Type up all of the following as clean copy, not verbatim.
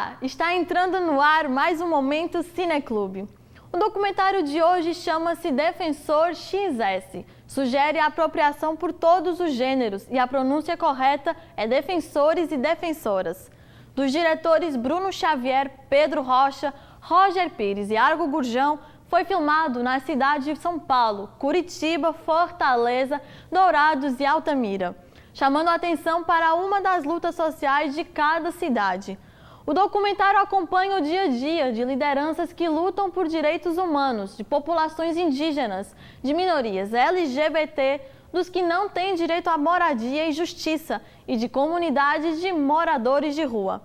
Olá, está entrando no ar mais um Momento Cineclube. O documentário de hoje chama-se Defensor XS. Sugere a apropriação por todos os gêneros e a pronúncia correta é defensores e defensoras. Dos diretores Bruno Xavier, Pedro Rocha, Roger Pires e Argo Gurjão, foi filmado na cidade de São Paulo, Curitiba, Fortaleza, Dourados e Altamira, chamando a atenção para uma das lutas sociais de cada cidade. O documentário acompanha o dia a dia de lideranças que lutam por direitos humanos, de populações indígenas, de minorias LGBT, dos que não têm direito à moradia e justiça e de comunidades de moradores de rua.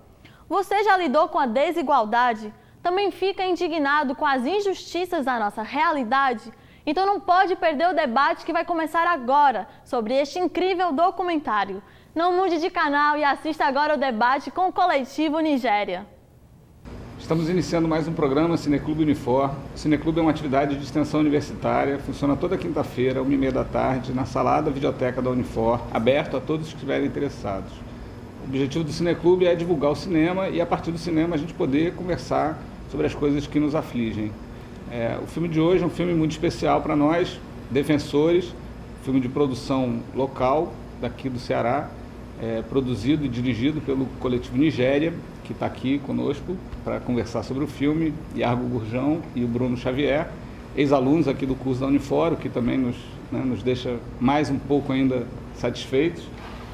Você já lidou com a desigualdade? Também fica indignado com as injustiças da nossa realidade? Então não pode perder o debate que vai começar agora sobre este incrível documentário. Não mude de canal e assista agora o debate com o Coletivo Nigéria. Estamos iniciando mais um programa Cineclube Unifor. O Cineclube é uma atividade de extensão universitária, funciona toda quinta-feira, 1h30 da tarde, na sala da Videoteca da Unifor, aberto a todos que estiverem interessados. O objetivo do Cineclube é divulgar o cinema e, a partir do cinema, a gente poder conversar sobre as coisas que nos afligem. O filme de hoje é um filme muito especial para nós, defensores, filme de produção local, daqui do Ceará, produzido e dirigido pelo Coletivo Nigéria, que está aqui conosco para conversar sobre o filme, Argo Gurjão e o Bruno Xavier, ex-alunos aqui do curso da Unifor, que também nos deixa mais um pouco ainda satisfeitos.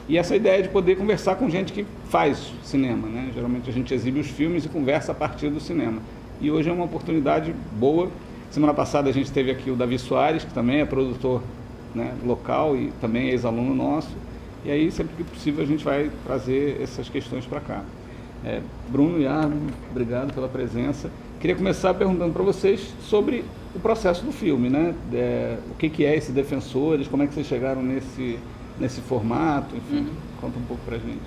E essa ideia de poder conversar com gente que faz cinema, né? Geralmente a gente exibe os filmes e conversa a partir do cinema. E hoje é uma oportunidade boa. Semana passada a gente teve aqui o Davi Soares, que também é produtor, né, local e também é ex-aluno nosso. E aí, sempre que possível, a gente vai trazer essas questões para cá. Bruno e Argo, obrigado pela presença. Queria começar perguntando para vocês sobre o processo do filme, né? O que é esse Defensores, como é que vocês chegaram nesse formato, enfim, conta um pouco pra gente.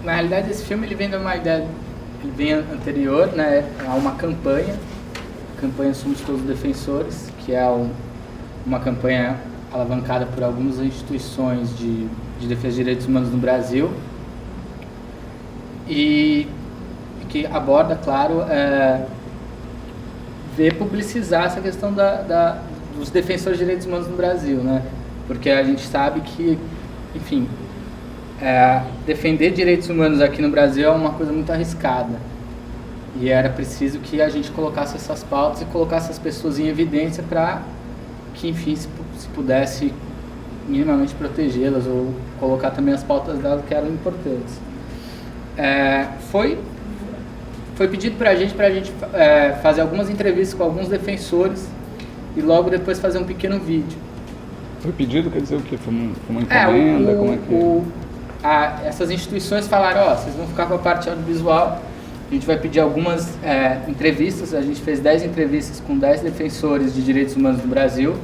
Na realidade, esse filme ele vem de uma ideia que vem anterior, né, a uma campanha, a campanha Somos Todos Defensores, que é uma campanha alavancada por algumas instituições de defesa de direitos humanos no Brasil e que aborda, claro, publicizar essa questão dos defensores de direitos humanos no Brasil, né? Porque a gente sabe que, enfim, defender direitos humanos aqui no Brasil é uma coisa muito arriscada. E era preciso que a gente colocasse essas pautas e colocasse as pessoas em evidência para que, enfim, se pudesse minimamente protegê-las ou colocar também as pautas delas que eram importantes. Foi pedido para a gente fazer algumas entrevistas com alguns defensores e logo depois fazer um pequeno vídeo. Foi pedido, quer dizer o quê? Foi uma encomenda? Como é que... essas instituições falaram, vocês vão ficar com a parte audiovisual, a gente vai pedir algumas entrevistas, a gente fez 10 entrevistas com 10 defensores de direitos humanos do Brasil,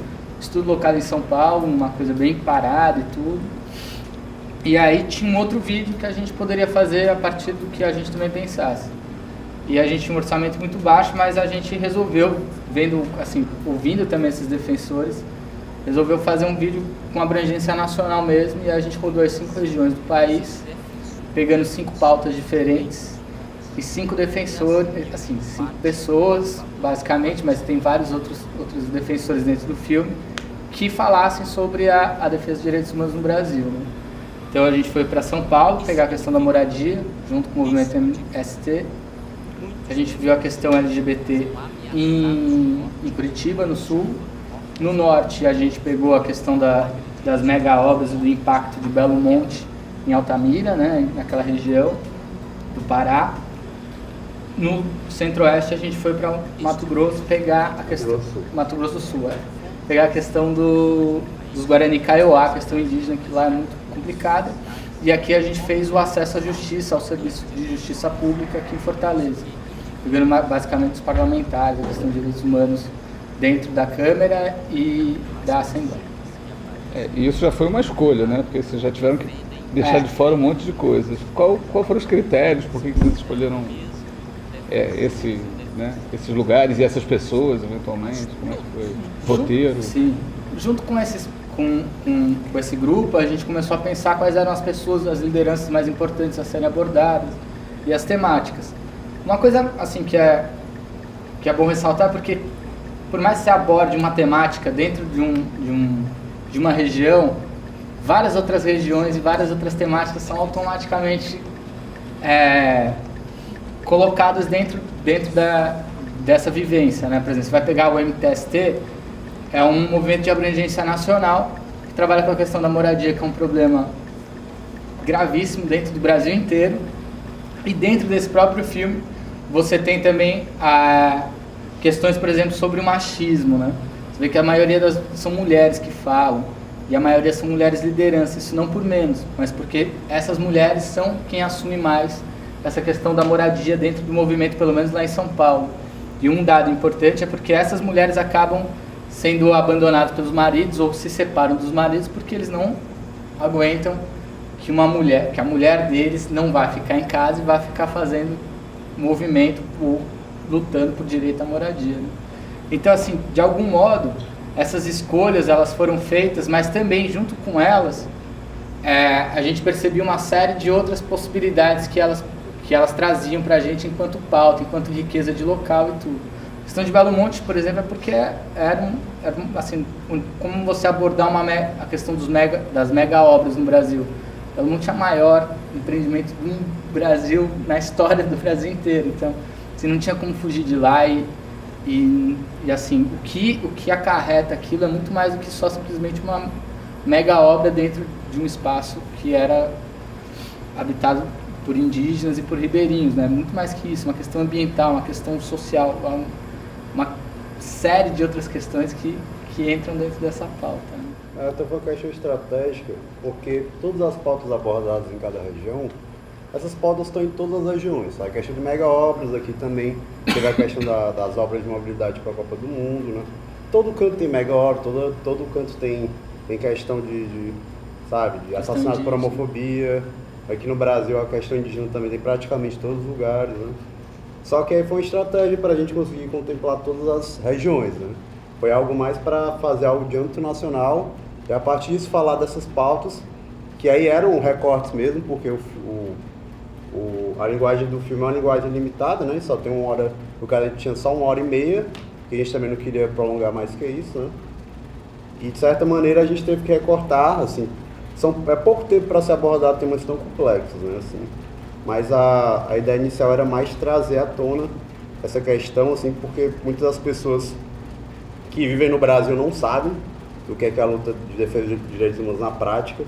estudo local em São Paulo, uma coisa bem parada e tudo. E aí tinha um outro vídeo que a gente poderia fazer a partir do que a gente também pensasse. E a gente tinha um orçamento muito baixo, mas a gente resolveu, ouvindo também esses defensores, resolveu fazer um vídeo com abrangência nacional mesmo, e a gente rodou as 5 regiões do país, pegando 5 pautas diferentes e 5 defensores, 5 pessoas, basicamente, mas tem vários outros defensores dentro do filme, que falassem sobre a defesa de direitos humanos no Brasil, né? Então a gente foi para São Paulo pegar a questão da moradia, junto com o movimento MST. A gente viu a questão LGBT em Curitiba, no sul. No norte, a gente pegou a questão das mega obras e do impacto de Belo Monte em Altamira, né, naquela região do Pará. No centro-oeste, a gente foi para Mato Grosso pegar a questão... Mato Grosso do Sul, pegar a questão dos Guarani Kaiowá, a questão indígena, que lá é muito complicada. E aqui a gente fez o acesso à justiça, ao serviço de justiça pública aqui em Fortaleza, pegando basicamente os parlamentares, a questão de direitos humanos dentro da Câmara e da Assembleia. E isso já foi uma escolha, né? Porque vocês já tiveram que deixar de fora um monte de coisas. Qual foram os critérios? Por que vocês escolheram esses lugares e essas pessoas, eventualmente? Como é que foi? Roteiro? Sim. Junto com com esse grupo, a gente começou a pensar quais eram as pessoas, as lideranças mais importantes a serem abordadas e as temáticas. Uma coisa assim que é bom ressaltar, porque por mais que você aborde uma temática dentro de uma região, várias outras regiões e várias outras temáticas são automaticamente colocadas dentro dessa vivência, né? Por exemplo, você vai pegar o MTST, é um movimento de abrangência nacional que trabalha com a questão da moradia, que é um problema gravíssimo dentro do Brasil inteiro. E dentro desse próprio filme, você tem também questões, por exemplo, sobre o machismo, né? Você vê que a maioria são mulheres que falam, e a maioria são mulheres lideranças, isso não por menos, mas porque essas mulheres são quem assume mais essa questão da moradia dentro do movimento, pelo menos lá em São Paulo. E um dado importante é porque essas mulheres acabam sendo abandonadas pelos maridos ou se separam dos maridos porque eles não aguentam que a mulher deles não vai ficar em casa e vai ficar fazendo movimento lutando por direito à moradia, né? Então, assim, de algum modo, essas escolhas elas foram feitas, mas também junto com elas a gente percebia uma série de outras possibilidades que elas traziam para a gente enquanto pauta, enquanto riqueza de local e tudo. A questão de Belo Monte, por exemplo, é porque assim, como você abordar a questão das mega obras no Brasil. Belo Monte é o maior empreendimento do Brasil, na história do Brasil inteiro. Então, assim, não tinha como fugir de lá e assim, o que acarreta aquilo é muito mais do que só simplesmente uma mega obra dentro de um espaço que era habitado por indígenas e por ribeirinhos, né? Muito mais que isso, uma questão ambiental, uma questão social, uma série de outras questões que entram dentro dessa pauta, né? Até foi uma questão estratégica, porque todas as pautas abordadas em cada região, essas pautas estão em todas as regiões. A questão de mega obras aqui também, teve a questão das obras de mobilidade para a Copa do Mundo, né? Todo canto tem mega obra, todo canto tem questão de assassinato por homofobia. Aqui no Brasil a questão indígena também tem praticamente todos os lugares, né? Só que aí foi uma estratégia para a gente conseguir contemplar todas as regiões, né? Foi algo mais para fazer algo de âmbito nacional e a partir disso falar dessas pautas, que aí eram recortes mesmo, porque a linguagem do filme é uma linguagem limitada, né? Só tem uma hora, o cara tinha só 1h30, que a gente também não queria prolongar mais que isso, né? E de certa maneira a gente teve que recortar, assim, é pouco tempo para se abordar temas tão complexos, né? Assim, mas a ideia inicial era mais trazer à tona essa questão, assim, porque muitas das pessoas que vivem no Brasil não sabem do que é a luta de defesa de direitos humanos na prática.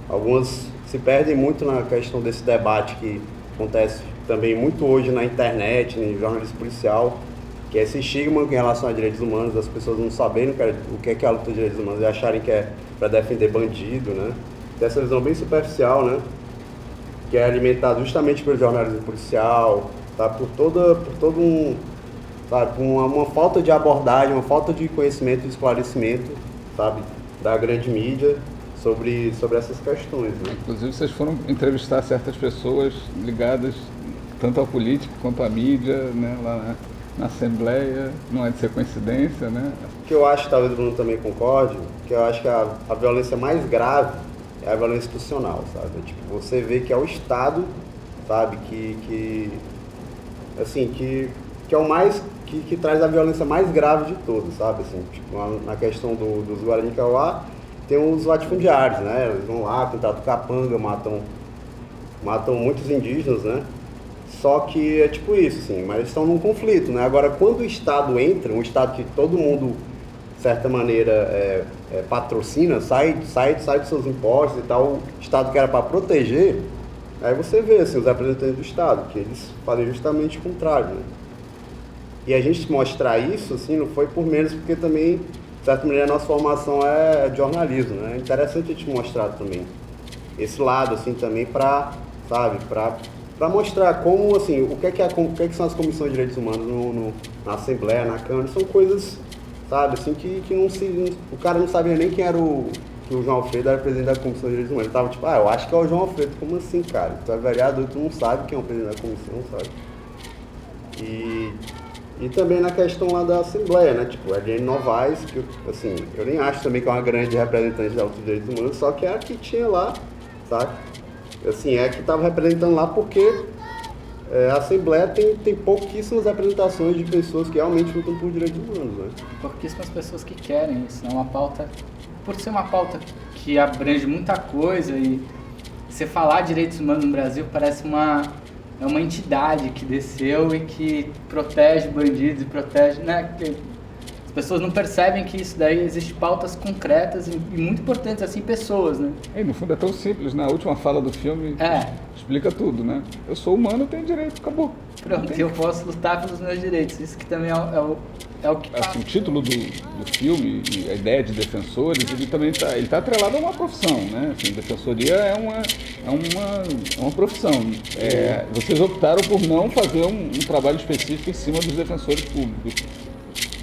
Algumas se perdem muito na questão desse debate que acontece também muito hoje na internet, no jornalismo policial, que é esse estigma em relação a direitos humanos, as pessoas não saberem o que é a luta de direitos humanos e acharem que é para defender bandido, né? Tem essa visão bem superficial, né? Que é alimentada justamente pelo jornalismo policial, tá? Por uma falta de abordagem, uma falta de conhecimento e esclarecimento, sabe? Da grande mídia sobre essas questões, né? Inclusive, vocês foram entrevistar certas pessoas ligadas tanto à política quanto à mídia, né? Lá na Assembleia, não é de ser coincidência, né? O que eu acho, talvez o Bruno também concorde, que eu acho que a violência mais grave é a violência institucional, sabe? Tipo, você vê que é o Estado, sabe, que é o mais, que traz a violência mais grave de todas, sabe? Assim, tipo, na questão dos Guarani Kaiowá, tem os latifundiários, né? Eles vão lá, contratam capanga, matam muitos indígenas, né? Só que é tipo isso, assim, mas eles estão num conflito, né? Agora, quando o Estado entra, um Estado que todo mundo, de certa maneira, patrocina, sai dos seus impostos e tal, o Estado que era para proteger, aí você vê, assim, os representantes do Estado, que eles fazem justamente o contrário, né? E a gente mostrar isso, assim, não foi por menos, porque também, de certa maneira, a nossa formação é de jornalismo, né? É interessante a gente mostrar também esse lado, assim, também para mostrar como, assim, o que são as comissões de direitos humanos na Assembleia, na Câmara, são coisas, sabe, assim, que o cara não sabia nem quem era o João Alfredo era presidente da Comissão de Direitos Humanos. Ele tava tipo, eu acho que é o João Alfredo. Como assim, cara? Tu é vereador, tu não sabe quem é o presidente da comissão, sabe? E também na questão lá da Assembleia, né? Tipo, a Eliane Novaes, que assim, eu nem acho também que é uma grande representante da luta dos direitos humanos, só que é a que tinha lá, sabe? Assim, é a que estava representando lá porque a Assembleia tem pouquíssimas representações de pessoas que realmente lutam por direitos humanos, né? Pouquíssimas pessoas que querem isso. É uma pauta, por ser uma pauta que abrange muita coisa e você falar direitos humanos no Brasil parece é uma entidade que desceu e que protege bandidos e protege, né? As pessoas não percebem que isso daí existe pautas concretas e muito importantes, assim, pessoas, né? E no fundo é tão simples, né? A última fala do filme explica tudo, né? Eu sou humano, eu tenho direito, acabou. Pronto, eu posso lutar pelos meus direitos. Isso que também é o que passa. Assim, o título do filme e a ideia de defensores, ele também tá atrelado a uma profissão, né? Assim, defensoria é uma profissão. Vocês optaram por não fazer um trabalho específico em cima dos defensores públicos,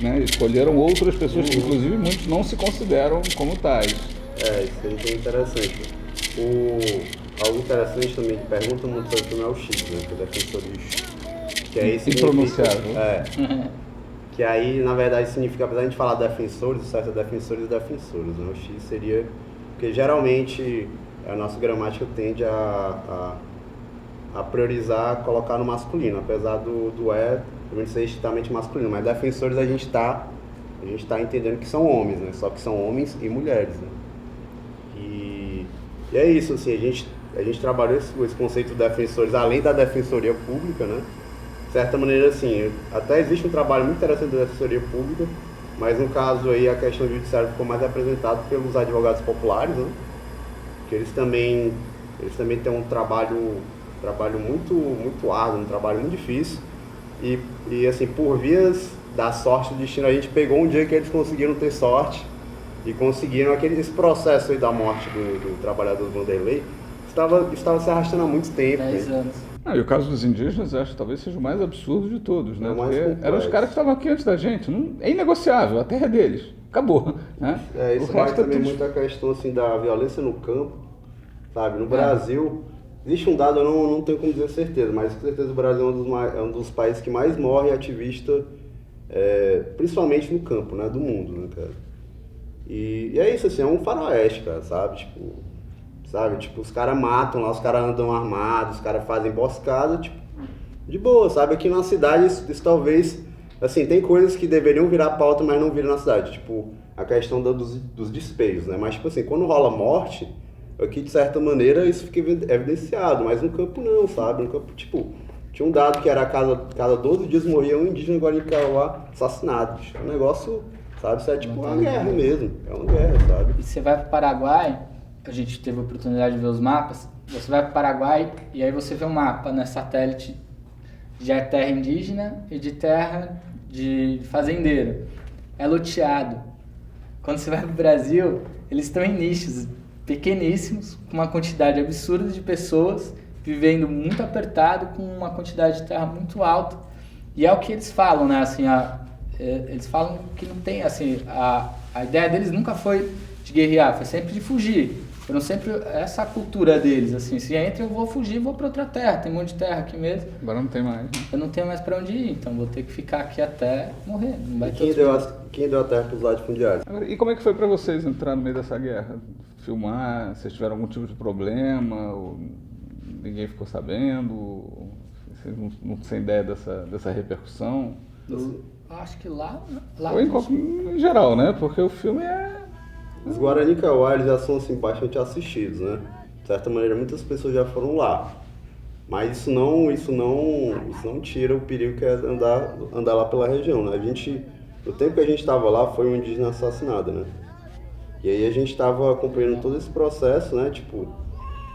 né? Escolheram outras pessoas que, inclusive, muitos não se consideram como tais. Isso aí é interessante. Algo interessante também que pergunta muito sobre o filme é o X, né? Que é defensores. Que aí impronunciável. Que aí, na verdade, significa, apesar de a gente falar defensores, o certo é defensores e defensores, né? O X seria... Porque geralmente a nossa gramática tende a priorizar, colocar no masculino, apesar do também ser estritamente masculino, mas defensores a gente tá entendendo que são homens, né? Só que são homens e mulheres, né? E é isso, assim, a gente trabalhou esse conceito de defensores além da defensoria pública, né? De certa maneira, assim, até existe um trabalho muito interessante da defensoria pública, mas no caso aí a questão judiciária ficou mais representada pelos advogados populares, né? Que eles também têm um trabalho muito árduo, um trabalho muito difícil. E assim, por vias da sorte do destino, a gente pegou um dia que eles conseguiram ter sorte e conseguiram esse processo aí da morte do trabalhador Vanderlei estava se arrastando há muito tempo. 10 anos. E o caso dos indígenas, eu acho que talvez seja o mais absurdo de todos, né? mais Porque eram os caras que estavam aqui antes da gente. É inegociável, a terra é deles. Acabou. Né? Isso vai também muito a questão assim, da violência no campo, sabe? No Brasil, existe um dado, eu não tenho como dizer certeza, mas com certeza o Brasil é um dos países que mais morre ativista, principalmente no campo, né? Do mundo, né, cara? E é isso, assim, é um faroeste, cara, sabe? Tipo, os caras matam lá, os caras andam armados, os caras fazem emboscada, tipo, de boa, sabe? Aqui na cidade, isso talvez, assim, tem coisas que deveriam virar pauta, mas não viram na cidade, tipo, a questão dos despejos, né? Mas, tipo assim, quando rola morte, aqui, de certa maneira, isso fica evidenciado, mas no campo não, sabe? No campo, tipo, tinha um dado que era cada 12 dias morria um indígena Guarani-Kaiowá assassinado. É um negócio, sabe? Isso é tipo uma guerra mesmo, é uma guerra, sabe? E você vai para o Paraguai, a gente teve a oportunidade de ver os mapas, você vai para o Paraguai e aí você vê um mapa, né, satélite de terra indígena e de terra de fazendeiro. É loteado. Quando você vai para o Brasil, eles estão em nichos pequeníssimos, com uma quantidade absurda de pessoas vivendo muito apertado, com uma quantidade de terra muito alta. E é o que eles falam, né? Assim, eles falam que não tem, assim, a ideia deles nunca foi de guerrear, foi sempre de fugir. Foram sempre essa cultura deles, assim, se entra eu vou fugir, vou para outra terra, tem um monte de terra aqui mesmo. Agora não tem mais, né? Eu não tenho mais para onde ir, então vou ter que ficar aqui até morrer. Não vai quem deu a terra para os latifundiários? E como é que foi para vocês entrar no meio dessa guerra? Filmar? Vocês tiveram algum tipo de problema? Ou ninguém ficou sabendo? Vocês não têm ideia dessa repercussão? Eu acho que lá Ou em geral, né? Porque o filme é... Os Guarani-Kaiowá já são assim, bastante assistidos, né? De certa maneira, muitas pessoas já foram lá. Mas isso não tira o perigo que é andar lá pela região, né? No tempo que a gente estava lá, foi um indígena assassinado, né? E aí a gente estava acompanhando todo esse processo, né? Tipo,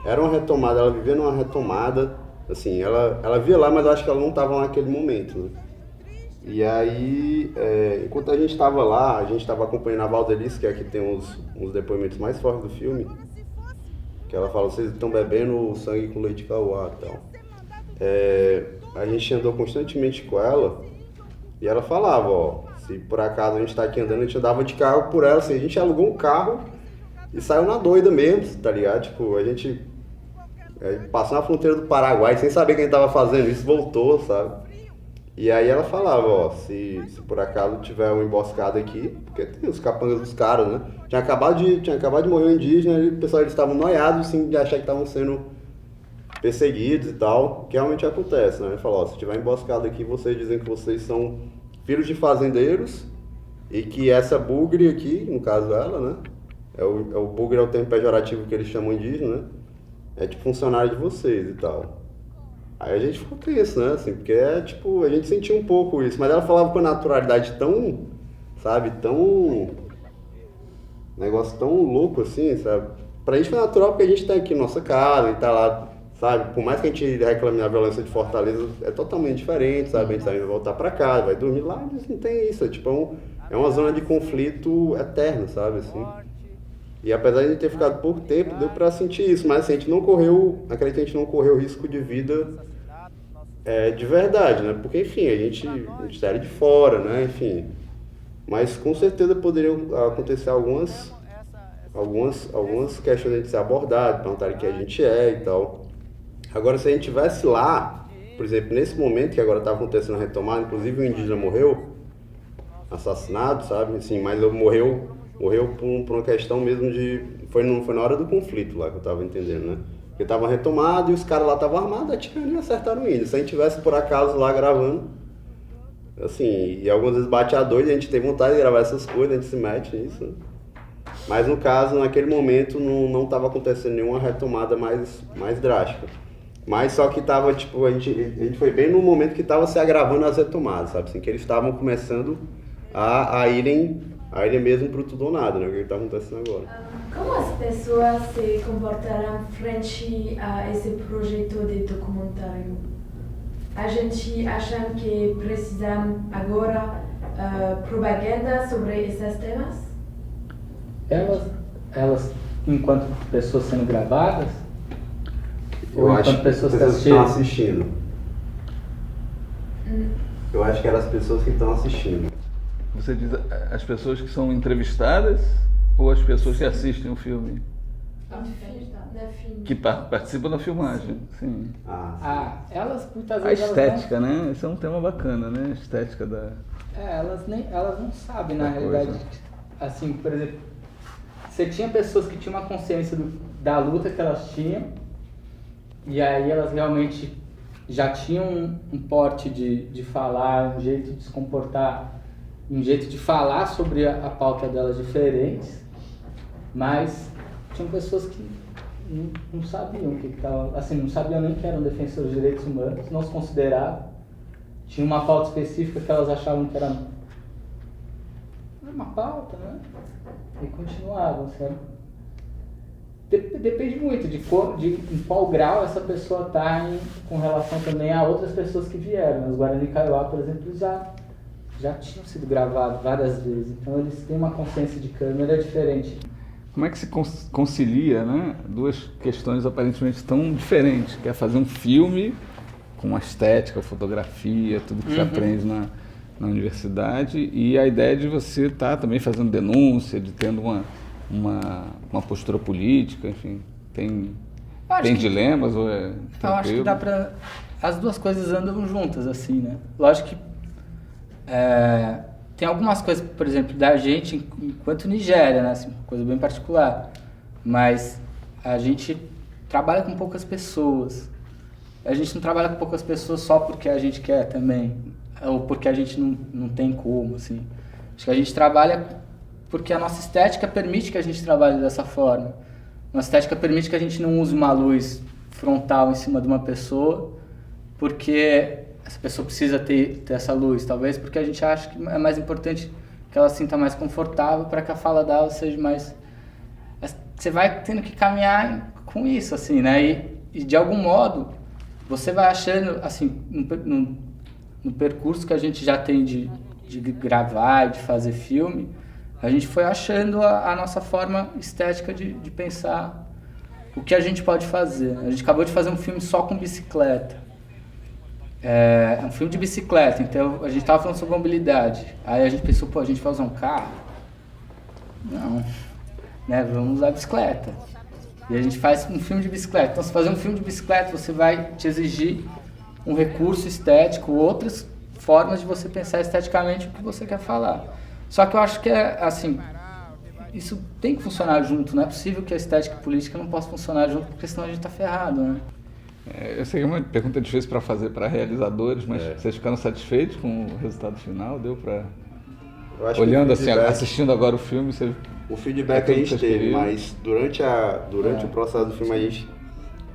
era uma retomada, ela vivia numa retomada, assim, ela via lá, mas eu acho que ela não estava naquele momento, né? E aí, enquanto a gente estava lá, a gente estava acompanhando a Valdelice, que é a que tem uns depoimentos mais fortes do filme, que ela fala, vocês estão bebendo sangue com leite de Kaiowá e tal. A gente andou constantemente com ela, e ela falava, ó, se por acaso a gente está aqui andando, a gente andava de carro por ela, assim, a gente alugou um carro e saiu na doida mesmo, tá ligado? Tipo, a gente passou na fronteira do Paraguai sem saber quem estava fazendo isso, voltou, sabe? E aí ela falava, ó, se por acaso tiver uma emboscada aqui, porque tem os capangas dos caras, né? Tinha acabado de morrer um indígena e o pessoal, eles estavam noiados, assim, de achar que estavam sendo perseguidos e tal, que realmente acontece, né? Ele falou, ó, se tiver emboscada aqui, vocês dizem que vocês são filhos de fazendeiros e que essa bugre aqui, no caso dela, né? O bugre é o termo pejorativo que eles chamam indígena, né? É tipo funcionário de vocês e tal. Aí a gente ficou tenso, né, assim, porque tipo, a gente sentia um pouco isso, mas ela falava com a naturalidade tão, sabe, tão, negócio tão louco assim, sabe, pra gente foi natural porque a gente tá aqui na nossa casa, a gente tá lá, sabe, por mais que a gente reclame a violência de Fortaleza, é totalmente diferente, sabe, a gente vai voltar pra casa, vai dormir lá, a gente não tem isso, é tipo, é uma zona de conflito eterno, sabe, assim. E apesar de a gente ter ficado pouco tempo, deu pra sentir isso, mas assim, a gente não correu, acredito que a gente não correu risco de vida de verdade, né? Porque, enfim, a gente era de fora, né? Enfim, mas com certeza poderiam acontecer algumas questões de a gente ser abordado, perguntarem quem a gente é e tal. Agora, se a gente estivesse lá, por exemplo, nesse momento que agora está acontecendo a retomada, inclusive o indígena morreu, assassinado, sabe? Assim, mas morreu por uma questão mesmo de... Foi na hora do conflito lá que eu tava entendendo, né? Porque tava retomado e os caras lá estavam armados, atirando e acertaram o índio. Se a gente tivesse por acaso lá gravando, assim, e algumas vezes bate a doida, a gente tem vontade de gravar essas coisas, a gente se mete nisso, né? Mas no caso, naquele momento, não tava acontecendo nenhuma retomada mais drástica. Mas só que tava, tipo, a gente foi bem no momento que tava se agravando as retomadas, sabe? Assim, que eles estavam começando a irem mesmo pro tudo ou nada, né? O que está acontecendo agora. Como as pessoas se comportaram frente a esse projeto de documentário? A gente acha que precisamos agora propaganda sobre esses temas? Elas enquanto pessoas sendo gravadas? Eu ou acho enquanto pessoas que estão assistindo. Eu acho que eram as pessoas que estão assistindo. Você diz as pessoas que são entrevistadas ou as pessoas que assistem o filme? Que participam da filmagem, sim. Elas muitas A vezes... estética, né? Esse é um tema bacana, né? A estética da... elas não sabem, na realidade. Coisa. Assim, por exemplo, você tinha pessoas que tinham uma consciência da luta que elas tinham, e aí elas realmente já tinham um porte de falar, um jeito de se comportar, um jeito de falar sobre a pauta delas diferentes, mas tinham pessoas que não sabiam o que estava, assim, não sabiam nem que eram defensores de direitos humanos, não se consideravam, tinha uma pauta específica que elas achavam que era uma pauta, né? E continuavam, sabe? Depende muito de em qual grau essa pessoa está com relação também a outras pessoas que vieram. Os Guarani Kaiowá, por exemplo, já tinham sido gravados várias vezes, então eles têm uma consciência de câmera diferente. Como é que se concilia, né, duas questões aparentemente tão diferentes, que é fazer um filme com a estética, a fotografia, tudo que se aprende na universidade, e a ideia de você estar também fazendo denúncia, de tendo uma postura política, enfim, tem dilemas ou é tranquilo? Eu acho que dá pra... As duas coisas andam juntas, assim, né? Lógico que tem algumas coisas, por exemplo, da gente enquanto Nigéria, né? Assim, coisa bem particular. Mas a gente trabalha com poucas pessoas. A gente não trabalha com poucas pessoas só porque a gente quer também, ou porque a gente não tem como, assim. Acho que a gente trabalha porque a nossa estética permite que a gente trabalhe dessa forma. Nossa estética permite que a gente não use uma luz frontal em cima de uma pessoa, porque essa pessoa precisa ter essa luz, talvez porque a gente acha que é mais importante que ela se sinta mais confortável para que a fala dela seja mais... Você vai tendo que caminhar com isso, assim, né? E de algum modo, você vai achando, assim, no percurso que a gente já tem de gravar, de fazer filme, a gente foi achando a nossa forma estética de pensar o que a gente pode fazer. A gente acabou de fazer um filme só com bicicleta. É um filme de bicicleta, então a gente estava falando sobre mobilidade. Aí a gente pensou, a gente vai usar um carro? Não, né? Vamos usar a bicicleta. E a gente faz um filme de bicicleta. Então, se fazer um filme de bicicleta, você vai te exigir um recurso estético, outras formas de você pensar esteticamente o que você quer falar. Só que eu acho que assim, isso tem que funcionar junto, não é possível que a estética e a política não possam funcionar junto, porque senão a gente está ferrado, né? Eu sei que é uma pergunta difícil para fazer para realizadores, mas vocês ficaram satisfeitos com o resultado final? Deu para... Olhando assim, assistindo agora o filme, você... O feedback a gente teve, mas durante o processo do filme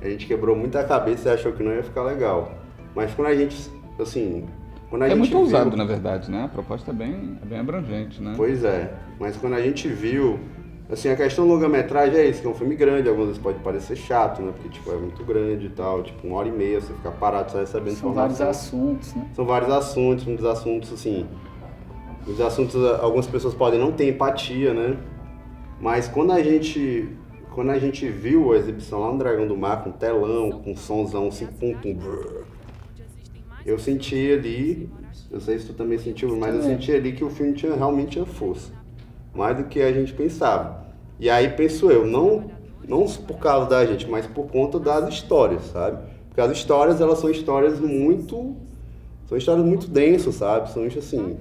a gente quebrou muita cabeça e achou que não ia ficar legal. Mas quando a gente, assim... É muito ousado, na verdade, né? A proposta é bem abrangente, né? Pois é, mas quando a gente viu... Assim, a questão da longa-metragem é isso, que é um filme grande, algumas vezes pode parecer chato, né? Porque, tipo, é muito grande e tal, tipo, 1h30, você fica parado só recebendo informação. São vários assuntos, né? São vários assuntos, muitos assuntos, assim... Muitos assuntos, algumas pessoas podem não ter empatia, né? Mas quando a gente viu a exibição lá no Dragão do Mar, com telão, com somzão, assim, eu senti ali, eu sei se tu também sentiu, mas eu senti ali que o filme realmente tinha força. Mais do que a gente pensava. E aí penso eu, não por causa da gente, mas por conta das histórias, sabe? Porque as histórias, elas são histórias muito densas, sabe? São assim,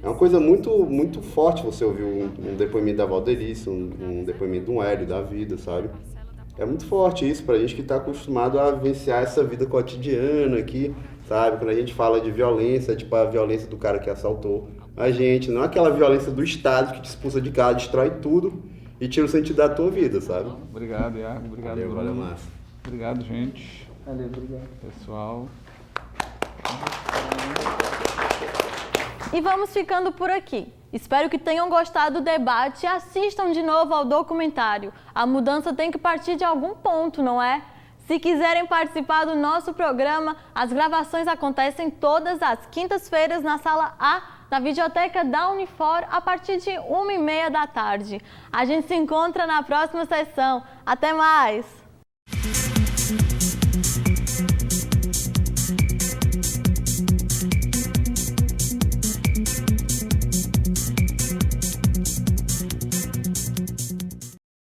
é uma coisa muito, muito forte você ouvir um depoimento da Valderice, um depoimento de um Hélio da vida, sabe? É muito forte isso pra gente que tá acostumado a vivenciar essa vida cotidiana aqui, sabe? Quando a gente fala de violência, tipo a violência do cara que assaltou a gente, não é aquela violência do Estado que te expulsa de casa, destrói tudo e tira o sentido da tua vida, sabe? Obrigado, Iago. Obrigado, Bruno. Valeu, Márcio. Obrigado, gente. Valeu, obrigado. Pessoal. E vamos ficando por aqui. Espero que tenham gostado do debate e assistam de novo ao documentário. A mudança tem que partir de algum ponto, não é? Se quiserem participar do nosso programa, as gravações acontecem todas as quintas-feiras na sala A da Videoteca da Unifor a partir de 1h30 da tarde. A gente se encontra na próxima sessão. Até mais!